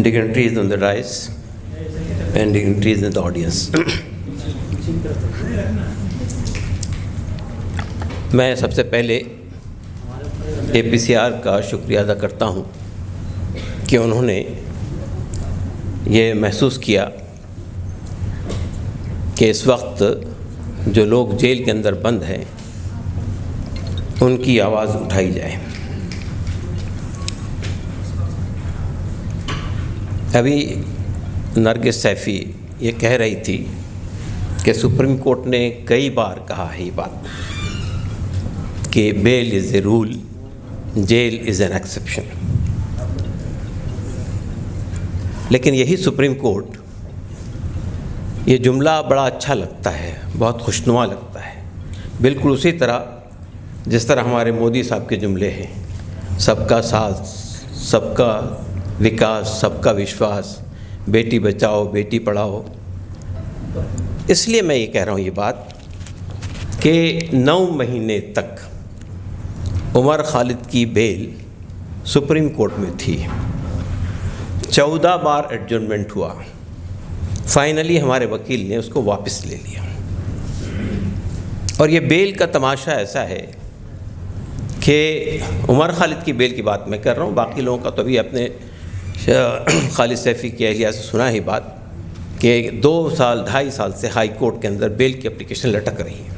dignitaries on the dais and dignitaries in the audience. میں سب سے پہلے APCR کا شکریہ ادا کرتا ہوں کہ انہوں نے یہ محسوس کیا کہ اس وقت جو لوگ جیل کے اندر بند ہیں ان کی آواز اٹھائی جائے. ابھی نرگس سیفی یہ کہہ رہی تھی کہ سپریم کورٹ نے کئی بار کہا ہے یہ بات کہ bail is a rule, jail is an exception. لیکن یہی سپریم کورٹ، یہ جملہ بڑا اچھا لگتا ہے، بہت خوشنما لگتا ہے، بالکل اسی طرح جس طرح ہمارے مودی صاحب کے جملے ہیں، سب کا ساتھ، سب کا وکاس، سب کا وشواس، بیٹی بچاؤ بیٹی پڑھاؤ. اس لیے میں یہ کہہ رہا ہوں یہ بات کہ 9 مہینے تک عمر خالد کی بیل سپریم کورٹ میں تھی، 14 بار ایڈجرنمنٹ ہوا، فائنلی ہمارے وکیل نے اس کو واپس لے لیا. اور یہ بیل کا تماشا ایسا ہے کہ عمر خالد کی بیل کی بات میں کر رہا ہوں، باقی لوگوں کا تو بھی اپنے خالد سیفی کی اہلیہ سے سنا ہی بات کہ 2 سال 2.5 سال سے ہائی کورٹ کے اندر بیل کی اپلیکیشن لٹک رہی ہے.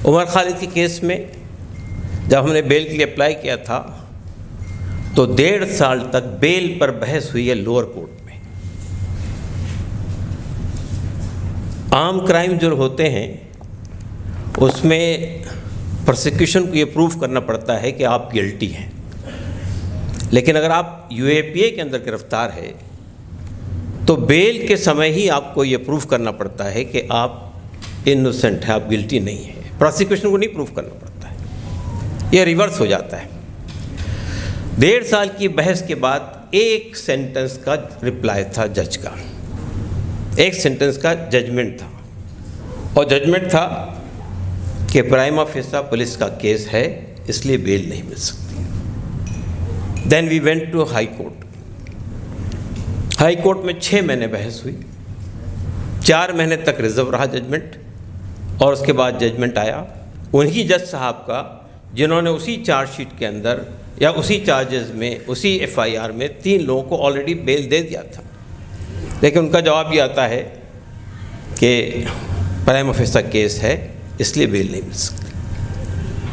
عمر خالد کے کیس میں جب ہم نے بیل کے لیے اپلائی کیا تھا تو 1.5 سال تک بیل پر بحث ہوئی ہے لوور کورٹ میں. عام کرائم جو ہوتے ہیں اس میں پروسیکیوشن کو یہ پروف کرنا پڑتا ہے کہ آپ گلٹی ہیں، لیکن اگر آپ UAPA کے اندر گرفتار ہے تو بیل کے سمے ہی آپ کو یہ پروف کرنا پڑتا ہے کہ آپ انوسنٹ ہیں، آپ گلٹی نہیں ہیں. پروسیکیوشن کو نہیں پروف کرنا پڑتا ہے، یہ ریورس ہو جاتا ہے. 1.5 سال کی بحث کے بعد ایک سینٹنس کا رپلائی تھا جج کا، ایک سینٹنس کا ججمنٹ تھا، اور ججمنٹ تھا کہ پرائما فیسا پولیس کا کیس ہے، اس لیے بیل نہیں مل سکتی. Then we went to high court. High court میں 6 مہینے بحث ہوئی، 4 مہینے تک ریزرو رہا ججمنٹ، اور اس کے بعد ججمنٹ آیا انہی جج صاحب کا جنہوں نے اسی چارج شیٹ کے اندر یا اسی چارجز میں، اسی FIR میں 3 لوگوں کو آلریڈی بیل دے دیا تھا. لیکن ان کا جواب یہ آتا ہے کہ پرائما فیسا کیس ہے، اس لیے بیل نہیں مل سکتی.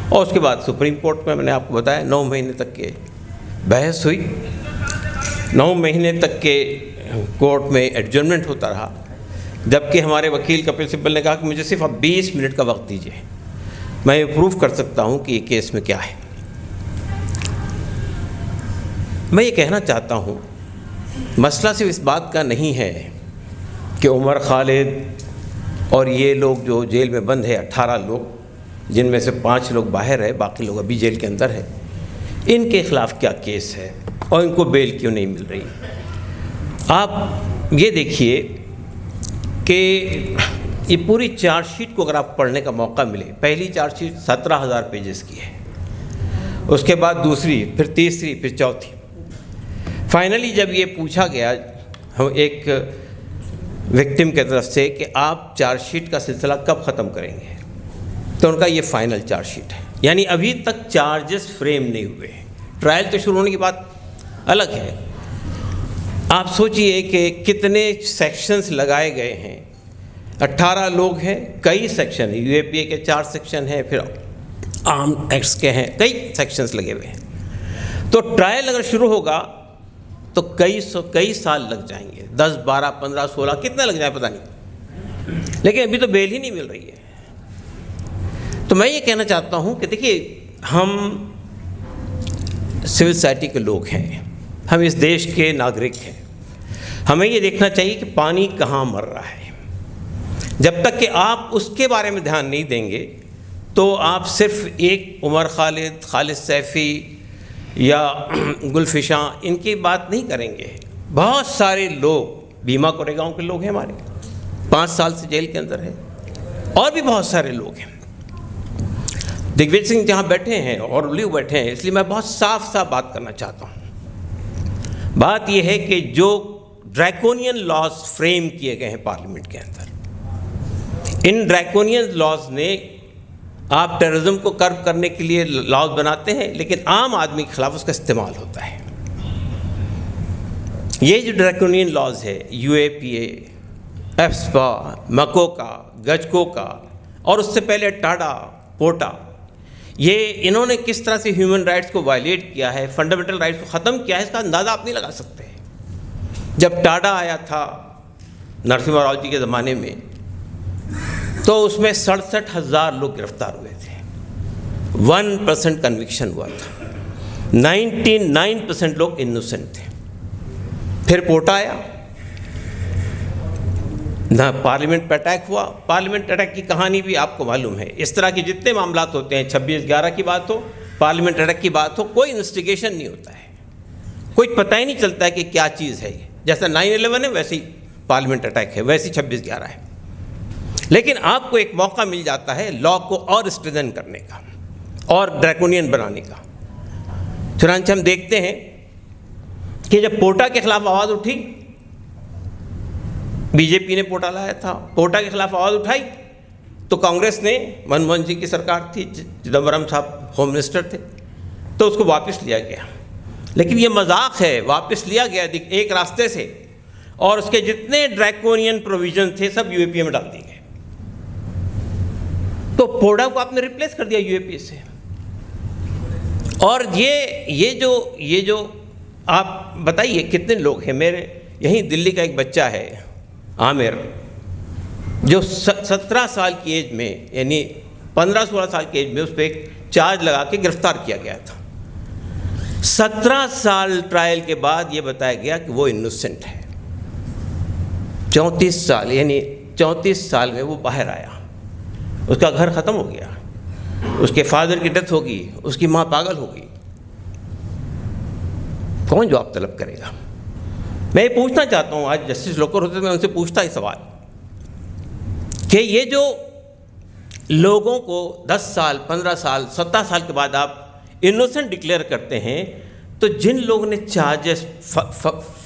اور اس کے بعد سپریم کورٹ میں نے آپ کو بتایا 9 مہینے تک کے بحث ہوئی، 9 مہینے تک کے کورٹ میں ایڈجرنمنٹ ہوتا رہا، جبکہ ہمارے وکیل کپل سبل نے کہا کہ مجھے صرف اب 20 منٹ کا وقت دیجیے، میں یہ پروف کر سکتا ہوں کہ یہ کیس میں کیا ہے. میں یہ کہنا چاہتا ہوں مسئلہ صرف اس بات کا نہیں ہے کہ عمر خالد اور یہ لوگ جو جیل میں بند ہے 18 لوگ، جن میں سے 5 لوگ باہر ہیں، باقی لوگ ابھی جیل کے اندر ہیں، ان کے خلاف کیا کیس ہے اور ان کو بیل کیوں نہیں مل رہی. آپ یہ دیکھیے کہ یہ پوری چارج شیٹ کو اگر آپ پڑھنے کا موقع ملے، پہلی چارج شیٹ 17,000 پیجز کی ہے، اس کے بعد دوسری، پھر تیسری، پھر چوتھی. فائنلی جب یہ پوچھا گیا ایک وکٹم کی طرف سے کہ آپ چارج شیٹ کا سلسلہ کب ختم کریں گے، تو ان کا یہ فائنل چارج شیٹ ہے، یعنی ابھی تک چارجز فریم نہیں ہوئے ہیں. ٹرائل تو شروع ہونے کی بات الگ ہے. آپ سوچئے کہ کتنے سیکشنز لگائے گئے ہیں، 18 لوگ ہیں، کئی سیکشن ہیں، UAPA کے 4 سیکشن ہیں، پھر آرم ایکٹس کے ہیں، کئی سیکشنز لگے ہوئے ہیں. تو ٹرائل اگر شروع ہوگا تو کئی سال لگ جائیں گے، 10 12 15 16 کتنے لگ جائیں پتہ نہیں، لیکن ابھی تو بیل ہی نہیں مل رہی ہے. تو میں یہ کہنا چاہتا ہوں کہ دیکھیے، ہم سول سوسائٹی کے لوگ ہیں، ہم اس دیش کے ناگرک ہیں، ہمیں یہ دیکھنا چاہیے کہ پانی کہاں مر رہا ہے. جب تک کہ آپ اس کے بارے میں دھیان نہیں دیں گے تو آپ صرف ایک عمر خالد، خالد سیفی یا گلفشاں ان کی بات نہیں کریں گے. بہت سارے لوگ، بیما کوریگاؤں کے لوگ ہیں ہمارے، 5 سال سے جیل کے اندر ہیں، اور بھی بہت سارے لوگ ہیں. دگویج سنگھ جہاں بیٹھے ہیں اور لیو بیٹھے ہیں، اس لیے میں بہت صاف بات کرنا چاہتا ہوں. بات یہ ہے کہ جو ڈریکونین لاز فریم کیے گئے ہیں پارلیمنٹ کے اندر، ان ڈریکونین لاز نے، آپ ٹیررزم کو کرب کرنے کے لیے لاز بناتے ہیں لیکن عام آدمی کے خلاف اس کا استعمال ہوتا ہے۔ یہ جو ڈریکونین لاز ہے، U A P A, AFSPA, MCOCA, گجکوکا اور اس سے پہلے ٹاڈا، پوٹا، یہ انہوں نے کس طرح سے ہیومن رائٹس کو وائلیٹ کیا ہے، فنڈامنٹل رائٹس کو ختم کیا ہے، اس کا اندازہ آپ نہیں لگا سکتے۔ جب ٹاڈا آیا تھا نرسمہا راؤ جی کے زمانے میں، تو اس میں 67,000 لوگ گرفتار ہوئے تھے، 1% کنوکشن ہوا تھا، 99% لوگ انوسنٹ تھے۔ پھر پوٹا آیا، نہ پارلیمنٹ پہ اٹیک ہوا۔ پارلیمنٹ اٹیک کی کہانی بھی آپ کو معلوم ہے۔ اس طرح کے جتنے معاملات ہوتے ہیں، 26/11 کی بات ہو، پارلیمنٹ اٹیک کی بات ہو، کوئی انویسٹیگیشن نہیں ہوتا ہے، کوئی پتہ ہی نہیں چلتا ہے کہ کیا چیز ہے۔ جیسا 9/11 ہے ویسے ہی پارلیمنٹ اٹیک ہے، ویسے ہی 26/11 ہے۔ لیکن آپ کو ایک موقع مل جاتا ہے لا کو اور اسٹرینتھن کرنے کا اور ڈریکونین بنانے کا۔ چنانچہ ہم دیکھتے ہیں کہ جب پوٹا کے خلاف آواز اٹھی، بی جے پی نے پوٹا لایا تھا، پوٹا کے خلاف آواز اٹھائی تو کانگریس نے، منموہن سنگھ کی سرکار تھی، چدمبرم صاحب ہوم منسٹر تھے، تو اس کو واپس لیا گیا۔ لیکن یہ مذاق ہے، واپس لیا گیا ایک راستے سے، اور اس کے جتنے ڈریکونین پروویژن تھے سب یو اے پی اے میں ڈال دیے گئے۔ تو پوٹا کو آپ نے ریپلیس کر دیا یو اے پی اے سے۔ اور یہ جو آپ بتائیے کتنے لوگ ہیں، میرے یہیں دلی کا ایک بچہ ہے عامر، جو 17 سال کی ایج میں، یعنی 15-16 سال کی ایج میں اس پہ ایک چارج لگا کے گرفتار کیا گیا تھا۔ 17 سال ٹرائل کے بعد یہ بتایا گیا کہ وہ انوسنٹ ہے۔ 34 سال، یعنی 34 سال میں وہ باہر آیا، اس کا گھر ختم ہو گیا، اس کے فادر کی ڈیتھ ہوگی، اس کی ماں پاگل ہوگی، کون جواب طلب کرے گا؟ میں یہ پوچھنا چاہتا ہوں، آج جسٹس لوکر ہوتے میں ان سے پوچھتا یہ سوال کہ یہ جو لوگوں کو 10 سال، 15 سال، 17 سال کے بعد آپ انوسنٹ ڈکلیئر کرتے ہیں، تو جن لوگوں نے چارجز،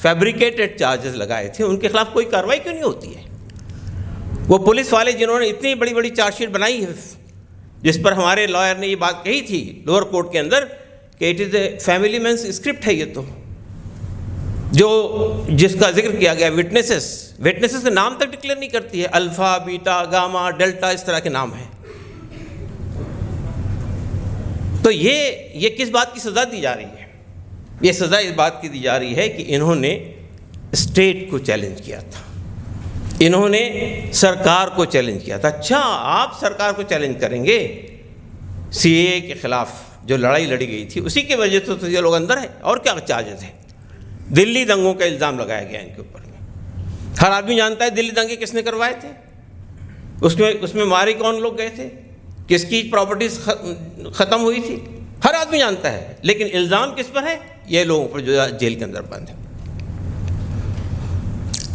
فیبریکیٹڈ چارجز لگائے تھے، ان کے خلاف کوئی کارروائی کیوں نہیں ہوتی ہے؟ وہ پولیس والے جنہوں نے اتنی بڑی بڑی چارج شیٹ بنائی ہے، جس پر ہمارے لائر نے یہ بات کہی تھی لوور کورٹ کے اندر کہ it is a family means script ہے، یہ تو جس کا ذکر کیا گیا وٹنسز کے نام تک ڈکلیئر نہیں کرتی ہے، الفا، بیٹا، گاما، ڈیلٹا، اس طرح کے نام ہیں۔ تو یہ کس بات کی سزا دی جا رہی ہے؟ یہ سزا اس بات کی دی جا رہی ہے کہ انہوں نے اسٹیٹ کو چیلنج کیا تھا، انہوں نے سرکار کو چیلنج کیا تھا۔ اچھا، آپ سرکار کو چیلنج کریں گے؟ سی اے کے خلاف جو لڑائی لڑی گئی تھی اسی کی وجہ سے تو یہ لوگ اندر ہیں، اور کیا چارجز ہیں؟ دلی دنگوں کا الزام لگایا گیا ان کے اوپر۔ ہر آدمی جانتا ہے دلی دنگے کس نے کروائے تھے، اس میں مارے کون لوگ گئے تھے، کس کی پراپرٹیز ختم ہوئی تھی، ہر آدمی جانتا ہے۔ لیکن الزام کس پر ہے؟ یہ لوگوں پر جو جیل کے اندر بند ہیں۔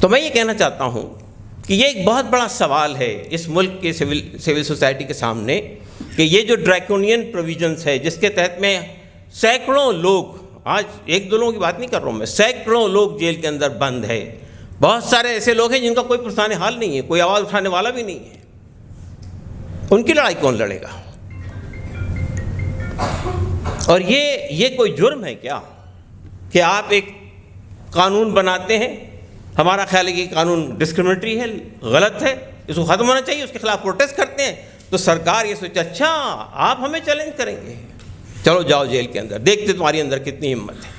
تو میں یہ کہنا چاہتا ہوں کہ یہ ایک بہت بڑا سوال ہے اس ملک کے سول سوسائٹی کے سامنے کہ یہ جو ڈریکونین پروویژنس ہے، جس کے تحت میں سینکڑوں لوگ، آج ایک دو لوگوں کی بات نہیں کر رہا ہوں میں، سینکڑوں لوگ جیل کے اندر بند ہے۔ بہت سارے ایسے لوگ ہیں جن کا کوئی پرسان حال نہیں ہے، کوئی آواز اٹھانے والا بھی نہیں ہے، ان کی لڑائی کون لڑے گا؟ اور یہ کوئی جرم ہے کیا کہ آپ ایک قانون بناتے ہیں؟ ہمارا خیال ہے کہ قانون ڈسکرمنیٹری ہے، غلط ہے، اس کو ختم ہونا چاہیے، اس کے خلاف پروٹیسٹ کرتے ہیں تو سرکار یہ سوچے اچھا آپ ہمیں چیلنج کریں گے، چلو جاؤ جیل کے اندر، دیکھتے تمہاری اندر کتنی ہمت ہے۔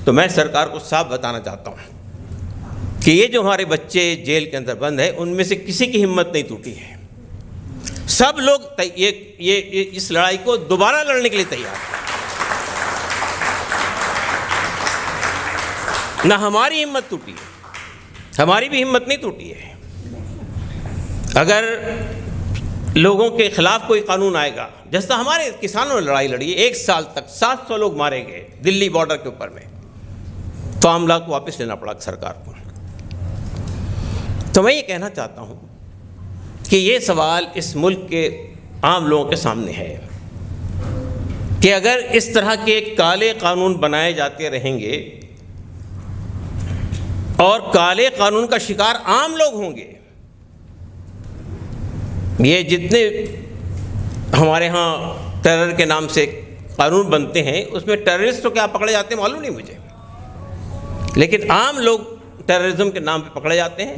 تو میں سرکار کو صاف بتانا چاہتا ہوں کہ یہ جو ہمارے بچے جیل کے اندر بند ہیں، ان میں سے کسی کی ہمت نہیں ٹوٹی ہے، سب لوگ یہ اس لڑائی کو دوبارہ لڑنے کے لیے تیار ہیں۔ نہ ہماری ہمت ٹوٹی ہے، ہماری بھی ہمت نہیں ٹوٹی ہے۔ اگر لوگوں کے خلاف کوئی قانون آئے گا، جیسا ہمارے کسانوں نے لڑائی لڑی ہے، 1 سال تک 700 لوگ مارے گئے دلی بارڈر کے اوپر میں، تو معاملہ کو واپس لینا پڑا سرکار کو۔ تو میں یہ کہنا چاہتا ہوں کہ یہ سوال اس ملک کے عام لوگوں کے سامنے ہے کہ اگر اس طرح کے کالے قانون بنائے جاتے رہیں گے اور کالے قانون کا شکار عام لوگ ہوں گے. یہ جتنے ہمارے ہاں ٹیرر کے نام سے قانون بنتے ہیں اس میں ٹیررسٹ تو کیا پکڑے جاتے ہیں معلوم نہیں مجھے، لیکن عام لوگ ٹیررزم کے نام پہ پکڑے جاتے ہیں،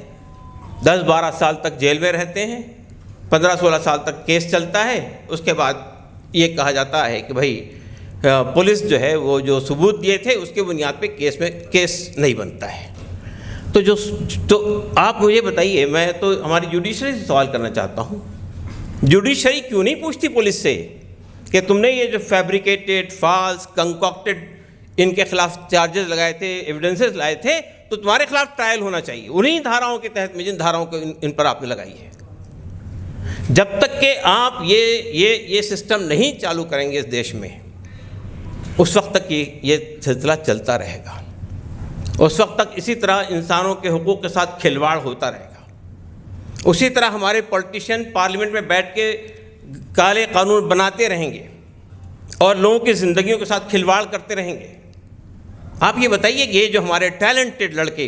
10-12 سال تک جیل میں رہتے ہیں، 15-16 سال تک کیس چلتا ہے. اس کے بعد یہ کہا جاتا ہے کہ بھائی پولیس جو ہے وہ جو ثبوت دیے تھے اس کے بنیاد پہ کیس نہیں بنتا ہے. تو آپ مجھے بتائیے، میں تو ہماری جوڈیشری سے سوال کرنا چاہتا ہوں، جوڈیشری کیوں نہیں پوچھتی پولیس سے کہ تم نے یہ جو فیبریکیٹڈ، فالس، کنکاکٹڈ ان کے خلاف چارجز لگائے تھے، ایویڈنسز لائے تھے، تو تمہارے خلاف ٹرائل ہونا چاہیے انہی دھاراؤں کے تحت میں جن دھاراؤں کو ان پر آپ نے لگائی ہے. جب تک کہ آپ یہ سسٹم نہیں چالو کریں گے اس دیش میں، اس وقت تک یہ سلسلہ چلتا رہے گا. اس وقت تک اسی طرح انسانوں کے حقوق کے ساتھ کھلواڑ ہوتا رہے گا. اسی طرح ہمارے پولیٹیشین پارلیمنٹ میں بیٹھ کے کالے قانون بناتے رہیں گے اور لوگوں کی زندگیوں کے ساتھ کھلواڑ کرتے رہیں گے. آپ یہ بتائیے کہ یہ جو ہمارے ٹیلنٹڈ لڑکے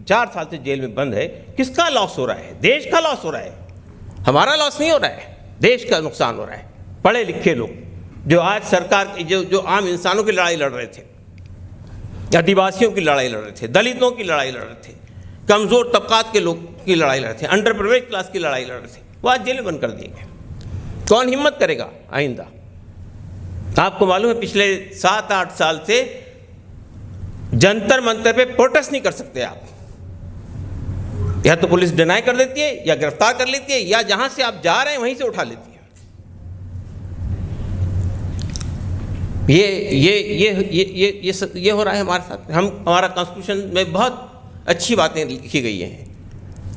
4 سال سے جیل میں بند ہے، کس کا لاس ہو رہا ہے؟ دیش کا لاس ہو رہا ہے. ہمارا لاس نہیں ہو رہا ہے، دیش کا نقصان ہو رہا ہے. پڑھے لکھے لوگ جو آج سرکار جو عام انسانوں کی لڑائی لڑ رہے تھے، آدیواسیوں کی لڑائی لڑ رہے تھے، دلتوں کی لڑائی لڑ رہے تھے، کمزور طبقات کے لوگ کی لڑائی لڑ رہے تھے، انڈر پرویج کلاس کی لڑائی لڑ رہے تھے، وہ آج جیل میں بند کر دیے گئے. کون ہمت کرے گا آئندہ؟ آپ کو معلوم ہے پچھلے 7-8 سال سے جنتر منتر پہ پروٹیسٹ نہیں کر سکتے آپ. یا تو پولیس ڈینائی کر دیتی ہے، یا گرفتار کر لیتی ہے، یا جہاں سے آپ جا رہے ہیں وہیں سے اٹھا لیتی ہے. یہ ہو رہا ہے ہمارے ساتھ. ہمارا کانسٹیٹیوشن میں بہت اچھی باتیں لکھی گئی ہیں،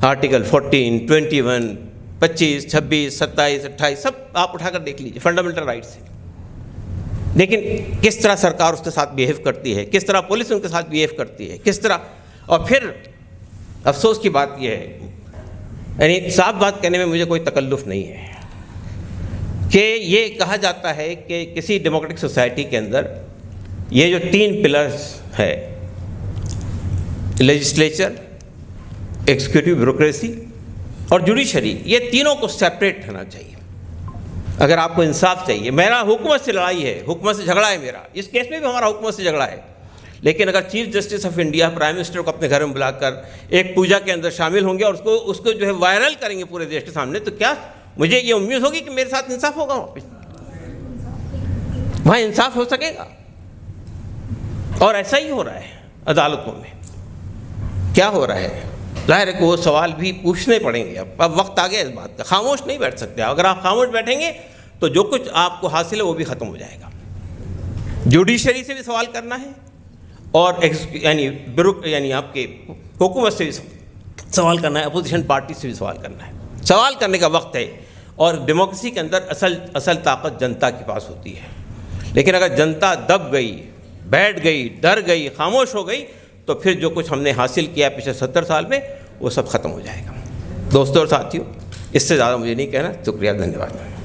آرٹیکل 14, 21, 25, 26, 27, 28 سب آپ اٹھا کر دیکھ لیجیے، فنڈامنٹل رائٹس ہیں. لیکن کس طرح سرکار اس کے ساتھ بیہیو کرتی ہے، کس طرح پولیس ان کے ساتھ بیہیو کرتی ہے، کس طرح. اور پھر افسوس کی بات یہ ہے، یعنی صاف بات کہنے میں مجھے کوئی تکلف نہیں ہے، کہ یہ کہا جاتا ہے کہ کسی ڈیموکریٹک سوسائٹی کے اندر یہ جو 3 پلرز ہے، لیجسلیچر، ایگزیکٹو بیوروکریسی اور جوڈیشری، یہ تینوں کو سیپریٹ ہونا چاہیے. اگر آپ کو انصاف چاہیے، میرا حکومت سے لڑائی ہے، حکومت سے جھگڑا ہے میرا، اس کیس میں بھی ہمارا حکومت سے جھگڑا ہے. لیکن اگر chief justice of India prime minister کو اپنے گھر میں بلا کر ایک پوجا کے اندر شامل ہوں گے اور اس کو جو ہے وائرل کریں گے پورے دیش کے سامنے، تو کیا مجھے یہ امید ہوگی کہ میرے ساتھ انصاف ہوگا؟ وہاں انصاف ہو سکے گا؟ اور ایسا ہی ہو رہا ہے عدالتوں میں. کیا ہو رہا ہے؟ ظاہر ہے کہ وہ سوال بھی پوچھنے پڑیں گے. اب وقت آ گیا اس بات کا، خاموش نہیں بیٹھ سکتے. اگر آپ خاموش بیٹھیں گے تو جو کچھ آپ کو حاصل ہے وہ بھی ختم ہو جائے گا. جوڈیشری سے بھی سوال کرنا ہے اور یعنی آپ کے حکومت سے بھی سوال کرنا ہے، اپوزیشن پارٹی سے بھی سوال کرنا ہے. سوال کرنے کا وقت ہے. اور ڈیموکریسی کے اندر اصل طاقت جنتا کے پاس ہوتی ہے. لیکن اگر جنتا دب گئی، بیٹھ گئی، ڈر گئی، خاموش ہو گئی، تو پھر جو کچھ ہم نے حاصل کیا پچھلے 70 سال میں وہ سب ختم ہو جائے گا. دوستوں اور ساتھیوں، اس سے زیادہ مجھے نہیں کہنا. شکریہ، دھنیہ واد.